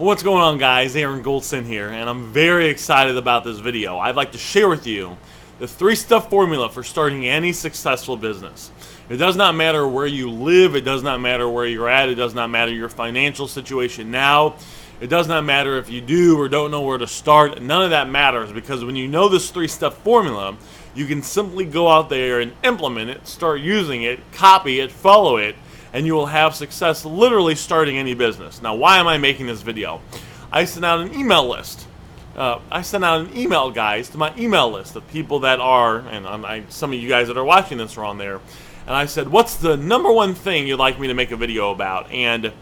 What's going on, guys? Aaron Goldson here, and I'm very excited about this video. I'd like to share with you the 3-step formula for starting any successful business. It does not matter where you live, it does not matter where you're at, it does not matter your financial situation now, it does not matter if you do or don't know where to start. None of that matters, because when you know this 3-step formula, you can simply go out there and implement it, start using it, copy it, follow it, and you will have success literally starting any business. Now, why am I making this video? I sent out an email list. I sent out an email, guys, to my email list of people that are, and some of you guys that are watching this are on there, and I said, what's the number one thing you'd like me to make a video about? And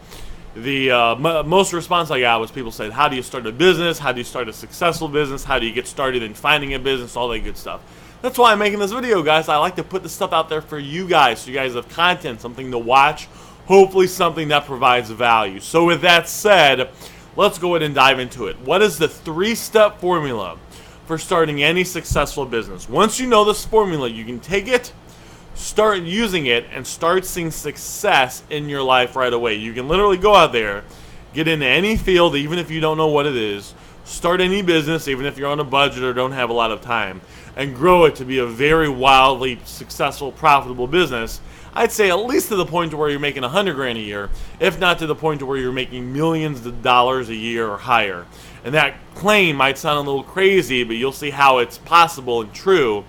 the most response I got was people said, how do you start a business? How do you start a successful business? How do you get started in finding a business? All that good stuff. That's why I'm making this video, guys. I like to put this stuff out there for you guys, so you guys have content, something to watch, hopefully something that provides value. So with that said, let's go ahead and dive into it. What is the 3-step formula for starting any successful business? Once you know this formula, you can take it, start using it, and start seeing success in your life right away. You can literally go out there, get into any field, even if you don't know what it is, start any business, even if you're on a budget or don't have a lot of time, and grow it to be a very wildly successful, profitable business. I'd say at least to the point to where you're making $100,000 a year, if not to the point to where you're making millions of dollars a year or higher. And that claim might sound a little crazy, but you'll see how it's possible and true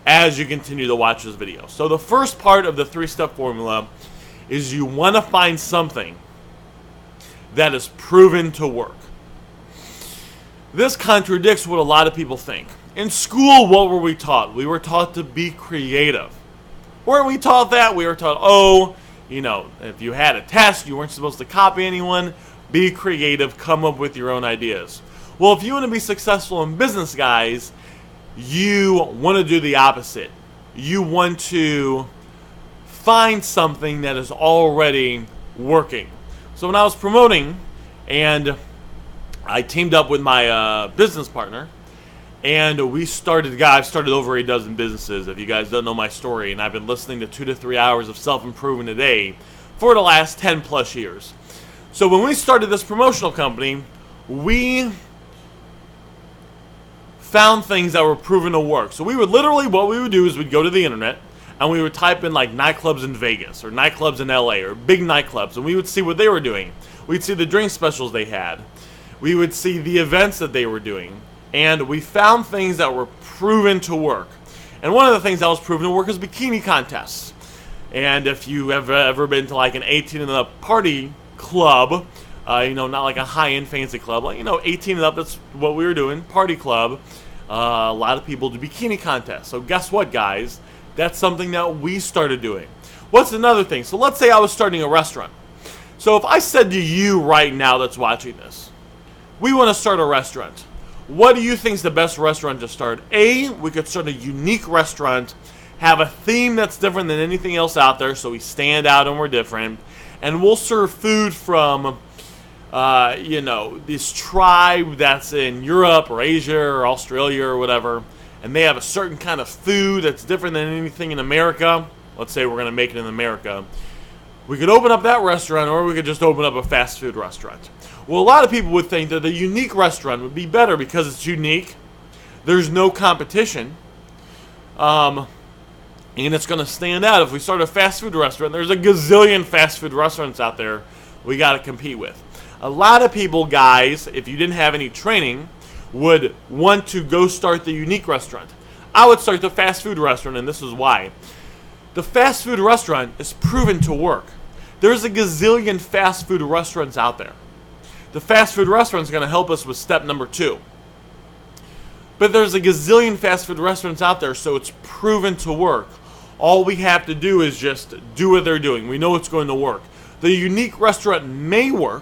as you continue to watch this video. So the first part of the 3-step formula is you want to find something that is proven to work. This contradicts what a lot of people think. In school, what were we taught? We were taught to be creative. Weren't we taught that? We were taught, if you had a test, you weren't supposed to copy anyone. Be creative, come up with your own ideas. Well, if you want to be successful in business, guys, you want to do the opposite. You want to find something that is already working. So when I was promoting, and I teamed up with my business partner, and I've started over a dozen businesses, if you guys don't know my story, and I've been listening to 2 to 3 hours of self-improvement a day for the last 10 plus years. So when we started this promotional company, we found things that were proven to work. So what we would do is we'd go to the internet, and we would type in like nightclubs in Vegas, or nightclubs in LA, or big nightclubs, and we would see what they were doing. We'd see the drink specials they had. We would see the events that they were doing. And we found things that were proven to work. And one of the things that was proven to work is bikini contests. And if you have ever been to like an 18 and up party club, not like a high-end fancy club, 18 and up, that's what we were doing, party club, a lot of people do bikini contests. So guess what, guys? That's something that we started doing. What's another thing? So let's say I was starting a restaurant. So if I said to you right now that's watching this, we want to start a restaurant. What do you think is the best restaurant to start? We could start a unique restaurant, have a theme that's different than anything else out there, so we stand out and we're different. And we'll serve food from, this tribe that's in Europe or Asia or Australia or whatever, and they have a certain kind of food that's different than anything in America. Let's say we're going to make it in America. We could open up that restaurant, or we could just open up a fast food restaurant. Well, a lot of people would think that a unique restaurant would be better because it's unique. There's no competition. And it's going to stand out. If we start a fast food restaurant, there's a gazillion fast food restaurants out there we got to compete with. A lot of people, guys, if you didn't have any training, would want to go start the unique restaurant. I would start the fast food restaurant, and this is why. The fast food restaurant is proven to work. There's a gazillion fast food restaurants out there. The fast food restaurant is going to help us with step number 2. But there's a gazillion fast food restaurants out there, so it's proven to work. All we have to do is just do what they're doing. We know it's going to work. The unique restaurant may work,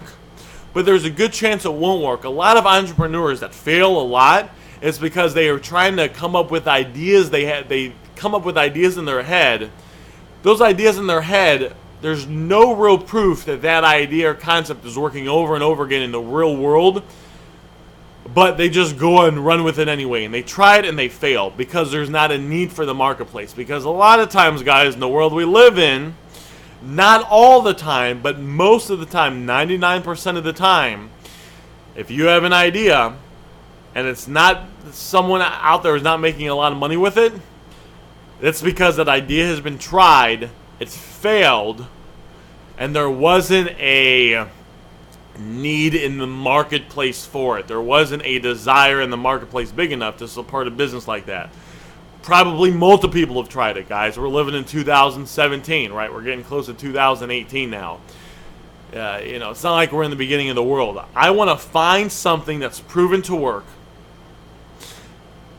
but there's a good chance it won't work. A lot of entrepreneurs that fail a lot is because they are trying to come up with ideas. They come up with ideas in their head. Those ideas in their head, there's no real proof that that idea or concept is working over and over again in the real world, but they just go and run with it anyway, and they try it and they fail because there's not a need for the marketplace. Because a lot of times, guys, in the world we live in, Not all the time, but most of the time, 99% of the time, If you have an idea and it's not, someone out there is not making a lot of money with it, it's because that idea has been tried, it's failed, and there wasn't a need in the marketplace for it. There wasn't a desire in the marketplace big enough to support a business like that. Probably multiple people have tried it, guys. We're living in 2017, right? We're getting close to 2018 now. It's not like we're in the beginning of the world. I want to find something that's proven to work,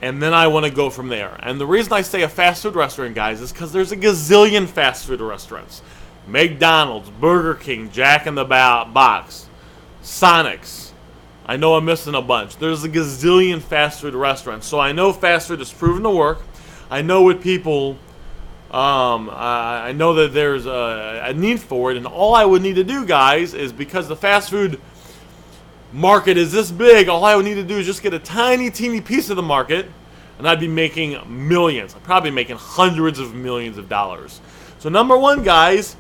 and then I want to go from there. And the reason I say a fast food restaurant, guys, is because there's a gazillion fast food restaurants. McDonald's, Burger King, Jack in the Box, Sonic's. I know I'm missing a bunch. There's a gazillion fast food restaurants. So I know fast food is proven to work. I know what people, I know that there's a need for it. And all I would need to do, guys, is because the fast food market is this big, all I would need to do is just get a tiny, teeny piece of the market, and I'd be making millions. I'd probably be making hundreds of millions of dollars. So number one, guys,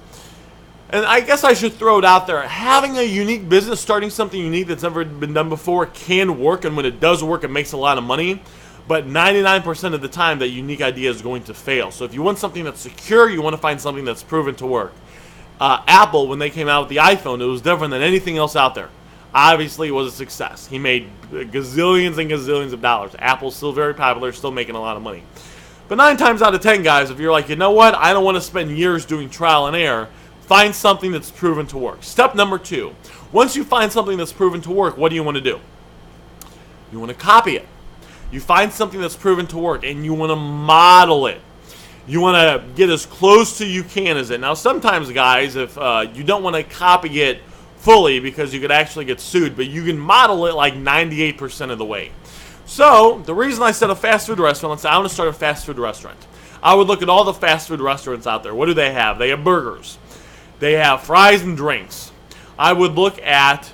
and I guess I should throw it out there, having a unique business, starting something unique that's never been done before can work, and when it does work, it makes a lot of money. But 99% of the time, that unique idea is going to fail. So if you want something that's secure, you want to find something that's proven to work. Apple, when they came out with the iPhone, it was different than anything else out there. Obviously, it was a success. He made gazillions and gazillions of dollars. Apple's still very popular, still making a lot of money. But 9 times out of 10, guys, if you're like, you know what, I don't want to spend years doing trial and error, find something that's proven to work. Step number 2. Once you find something that's proven to work, what do you want to do? You want to copy it. You find something that's proven to work, and you want to model it. You want to get as close to you can as it. Now, sometimes, guys, if you don't want to copy it fully because you could actually get sued, but you can model it like 98% of the way. So, the reason I said a fast food restaurant, let's say I want to start a fast food restaurant. I would look at all the fast food restaurants out there. What do they have? They have burgers. They have fries and drinks. I would look at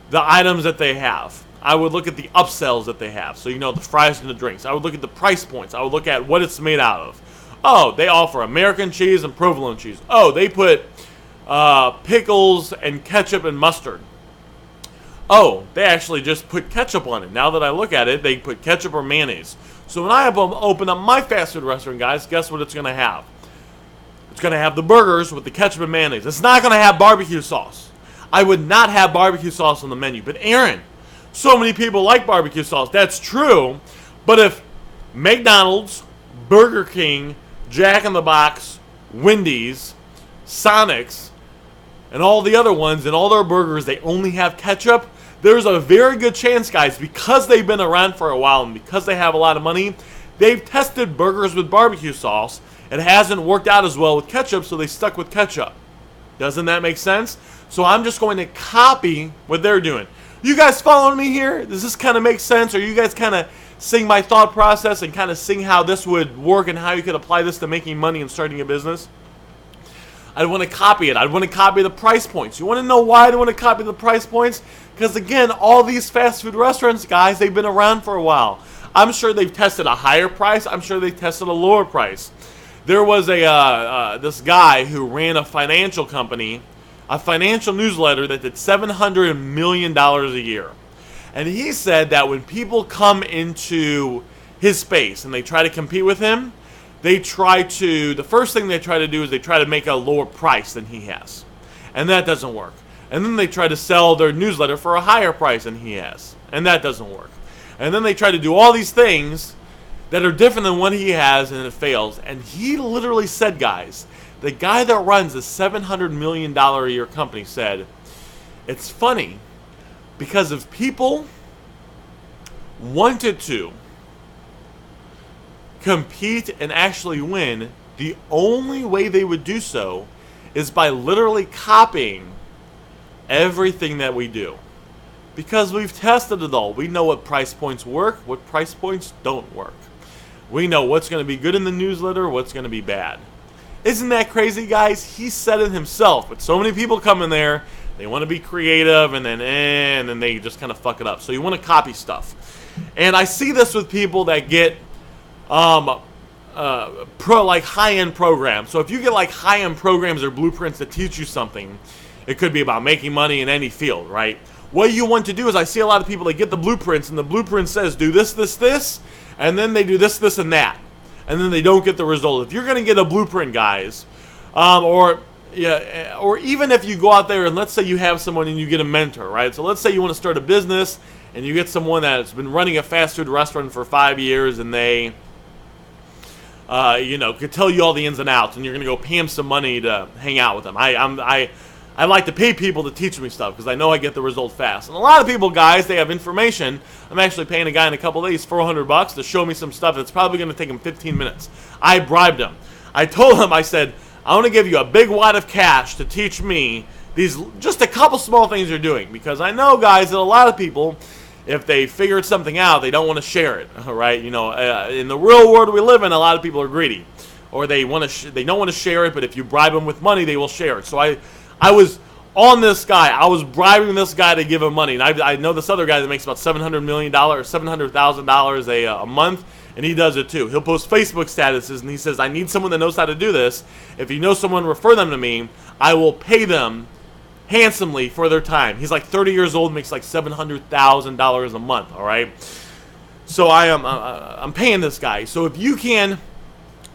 the items that they have. I would look at the upsells that they have. So, the fries and the drinks. I would look at the price points. I would look at what it's made out of. Oh, they offer American cheese and provolone cheese. Oh, they put pickles and ketchup and mustard. Oh, they actually just put ketchup on it. Now that I look at it, they put ketchup or mayonnaise. So when I open up my fast food restaurant, guys, guess what it's going to have? It's going to have the burgers with the ketchup and mayonnaise. It's not going to have barbecue sauce. I would not have barbecue sauce on the menu. But Aaron, so many people like barbecue sauce. That's true. But if McDonald's, Burger King, Jack in the Box, Wendy's, Sonic's, and all the other ones, and all their burgers, they only have ketchup, there's a very good chance, guys, because they've been around for a while and because they have a lot of money, they've tested burgers with barbecue sauce. It hasn't worked out as well with ketchup, so they stuck with ketchup. Doesn't that make sense? So I'm just going to copy what they're doing. You guys following me here? Does this kind of make sense? Or you guys kind of seeing my thought process and kind of seeing how this would work and how you could apply this to making money and starting a business? I'd want to copy it. I'd want to copy the price points. You want to know why I want to copy the price points? Because, again, all these fast food restaurants, guys, they've been around for a while. I'm sure they've tested a higher price. I'm sure they've tested a lower price. There was this guy who ran a financial company, a financial newsletter that did $700 million a year. And he said that when people come into his space and they try to compete with him, the first thing they try to do is they try to make a lower price than he has. And that doesn't work. And then they try to sell their newsletter for a higher price than he has. And that doesn't work. And then they try to do all these things that are different than what he has, and it fails. And he literally said, guys, the guy that runs the $700 million a year company said, it's funny because if people wanted to compete and actually win, the only way they would do so is by literally copying everything that we do. Because we've tested it all. We know what price points work, what price points don't work. We know what's going to be good in the newsletter, what's going to be bad. Isn't that crazy, guys? He said it himself. But so many people come in there, they want to be creative, and then they just kind of fuck it up. So you want to copy stuff. And I see this with people that get like high-end programs. So if you get like high-end programs or blueprints that teach you something, it could be about making money in any field, right? What you want to do is, I see a lot of people, they get the blueprints, and the blueprint says, do this, this, this, and then they do this, this, and that. And then they don't get the result. If you're going to get a blueprint, guys, or even if you go out there and let's say you have someone and you get a mentor, right? So let's say you want to start a business and you get someone that's been running a fast food restaurant for 5 years and they, could tell you all the ins and outs, and you're going to go pay them some money to hang out with them. I like to pay people to teach me stuff because I know I get the result fast. And a lot of people, guys, they have information. I'm actually paying a guy in a couple days $400 to show me some stuff that's probably going to take him 15 minutes. I bribed him. I told him, I said, I want to give you a big wad of cash to teach me these, just a couple small things you're doing. Because I know, guys, that a lot of people, if they figured something out, they don't want to share it, right? In the real world we live in, a lot of people are greedy. Or they don't want to share it, but if you bribe them with money, they will share it. So I was on this guy. I was bribing this guy to give him money. And I know this other guy that makes about $700 million, $700,000 a month, and he does it too. He'll post Facebook statuses, and he says, I need someone that knows how to do this. If you know someone, refer them to me. I will pay them handsomely for their time. He's like 30 years old, makes like $700,000 a month, all right? So I'm paying this guy. So if you can,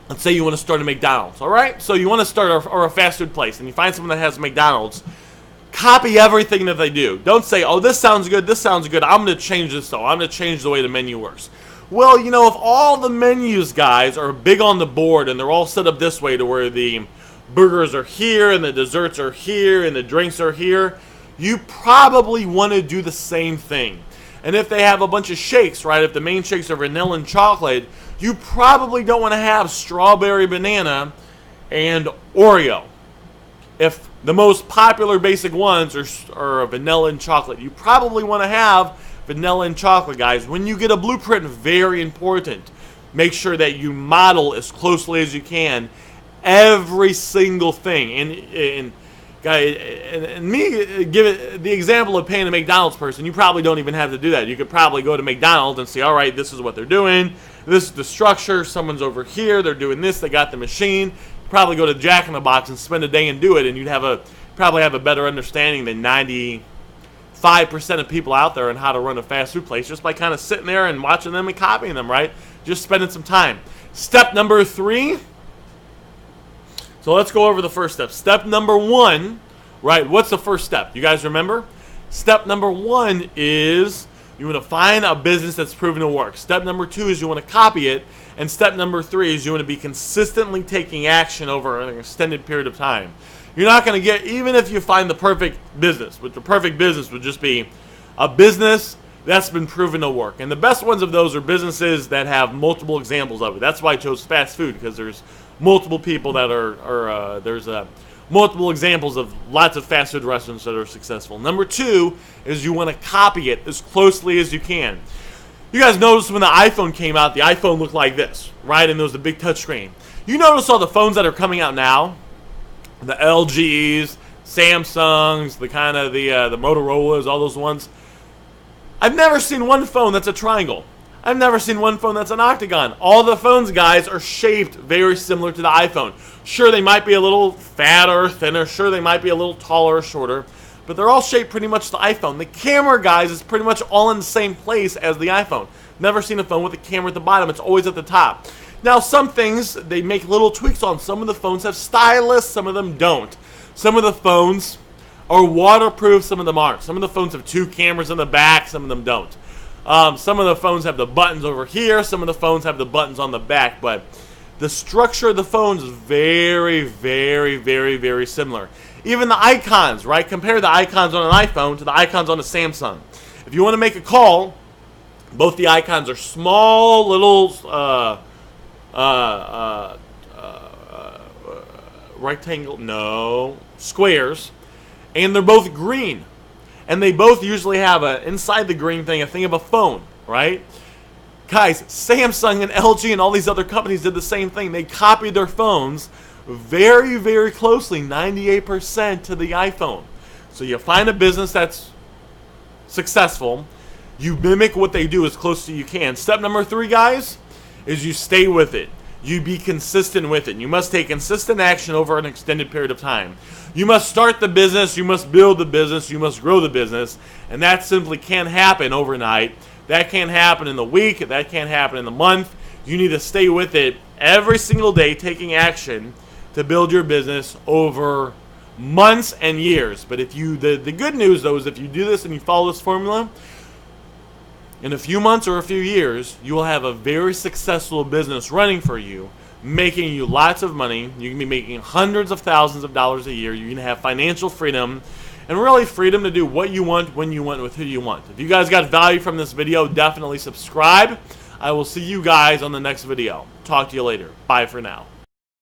let's say you want to start a McDonald's, all right? So you want to start a fast food place, and you find someone that has McDonald's. Copy everything that they do. Don't say, oh, this sounds good, I'm going to change this, though. I'm going to change the way the menu works. Well, if all the menus, guys, are big on the board, and they're all set up this way to where the burgers are here, and the desserts are here, and the drinks are here, you probably want to do the same thing. And if they have a bunch of shakes, right, if the main shakes are vanilla and chocolate, you probably don't want to have strawberry banana and Oreo. If the most popular basic ones are vanilla and chocolate, you probably want to have vanilla and chocolate, guys. When you get a blueprint, very important. Make sure that you model as closely as you can every single thing. And me, give it the example of paying a McDonald's person, you probably don't even have to do that. You could probably go to McDonald's and say, all right, this is what they're doing. This is the structure. Someone's over here. They're doing this. They got the machine. Probably go to Jack in the Box and spend a day and do it, and you'd probably have a better understanding than 95% of people out there on how to run a fast food place just by kind of sitting there and watching them and copying them, right? Just spending some time. Step number 3. So let's go over the first step. Step number 1, right? What's the first step? You guys remember? Step number 1 is you want to find a business that's proven to work. Step number 2 is you want to copy it. And step number 3 is you want to be consistently taking action over an extended period of time. You're not going to get, even if you find the perfect business, which the perfect business would just be a business that's been proven to work. And the best ones of those are businesses that have multiple examples of it. That's why I chose fast food, because there's multiple people that there's multiple examples of lots of fast food restaurants that are successful. Number 2 is you want to copy it as closely as you can. You guys noticed when the iPhone came out, the iPhone looked like this, right? And there was a big touch screen. You notice all the phones that are coming out now? The LGs, Samsungs, the Motorola's, all those ones. I've never seen one phone that's a triangle. I've never seen one phone that's an octagon. All the phones, guys, are shaped very similar to the iPhone. Sure, they might be a little fatter or thinner. Sure, they might be a little taller or shorter. But they're all shaped pretty much the iPhone. The camera, guys, is pretty much all in the same place as the iPhone. Never seen a phone with a camera at the bottom. It's always at the top. Now, some things, they make little tweaks on. Some of the phones have stylus. Some of them don't. Some of the phones are waterproof. Some of them aren't. Some of the phones have 2 cameras in the back. Some of them don't. Some of the phones have the buttons over here. Some of the phones have the buttons on the back. But the structure of the phones is very, very, very, very similar. Even the icons, right? Compare the icons on an iPhone to the icons on a Samsung. If you want to make a call, both the icons are small little squares, and they're both green. And they both usually have inside the green thing, a thing of a phone, right? Guys, Samsung and LG and all these other companies did the same thing. They copied their phones very, very closely, 98% to the iPhone. So you find a business that's successful, you mimic what they do as close as you can. Step number 3, guys, is you stay with it. you be consistent with it. You must take consistent action over an extended period of time. You must start the business, you must build the business, you must grow the business, and that simply can't happen overnight. That can't happen in the week, that can't happen in the month. You need to stay with it every single day, taking action to build your business over months and years. But if you, the good news though is if you do this and you follow this formula, in a few months or a few years, you will have a very successful business running for you, making you lots of money. You can be making hundreds of thousands of dollars a year. You can have financial freedom, and really freedom to do what you want, when you want, with who you want. If you guys got value from this video, definitely subscribe. I will see you guys on the next video. Talk to you later. Bye for now.